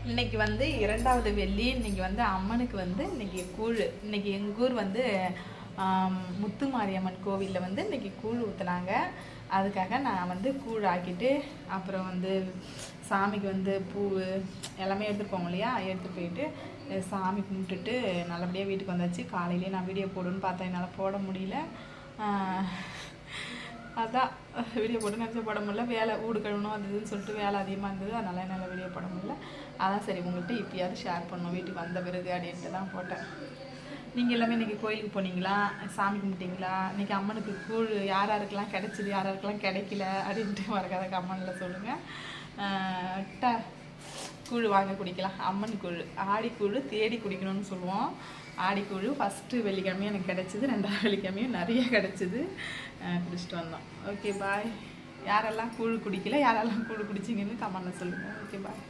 இன்னைக்கு வந்து 2வது வெள்ளி. இன்னைக்கு வந்து அம்மனுக்கு வந்து இன்னைக்கு கூழ். இன்னைக்கு எங்கள் ஊர் வந்து முத்து மாரியம்மன் கோவிலில் வந்து இன்னைக்கு கூழ் ஊற்றுனாங்க. அதுக்காக நான் வந்து கூழ் ஆக்கிட்டு அப்புறம் வந்து சாமிக்கு வந்து பூ எல்லாமே எடுத்துகிட்டு போவோம் இல்லையா, எடுத்துகிட்டு போயிட்டு சாமி கும்பிட்டுட்டு நல்லபடியாக வீட்டுக்கு வந்தாச்சு. காலையிலேயே நான் வீடியோ போடுன்னு பார்த்தேன், என்னால் போட முடியல. அதான் வீடியோ போட்டு நினச்சி போட முடியல. வேலை வீடு கழுவணும் அது இதுன்னு சொல்லிட்டு வேலை அதிகமாக இருந்தது, அதனால் என்னால் வீடியோ போட முடியல. அதான் சரி உங்கள்கிட்ட இப்போயாவது ஷேர் பண்ணோம் வீட்டுக்கு வந்த பிறகு அப்படின்ட்டு தான் போட்டேன். நீங்கள் எல்லாமே இன்றைக்கி கோயிலுக்கு போனீங்களா, சாமி கும்பிட்டீங்களா, இன்றைக்கி அம்மனுக்கு கூழ் யார் யாருக்கெல்லாம் கிடச்சிது யார் யாருக்கெல்லாம் கிடைக்கல அப்படின்ட்டு மறக்காத கமெண்டில் சொல்லுங்கள். கூழ் வாங்க குடிக்கலாம். அம்மன் கூழ், ஆடிக்கூழ் தேடி குடிக்கணும்னு சொல்லுவோம். ஆடிக்கூழ் ஃபஸ்ட்டு வெள்ளிக்கிழமையும் எனக்கு கிடச்சிது, 2வது வெள்ளிக்கிழமையும் நிறைய கிடச்சிது, குடிச்சிட்டு வந்தோம். Okay bye. யாரெல்லாம் கூழ் குடிக்கல, யாரெல்லாம் கூழ் குடிச்சிங்கன்னு கமெண்டில் சொல்லுங்கள். Okay bye.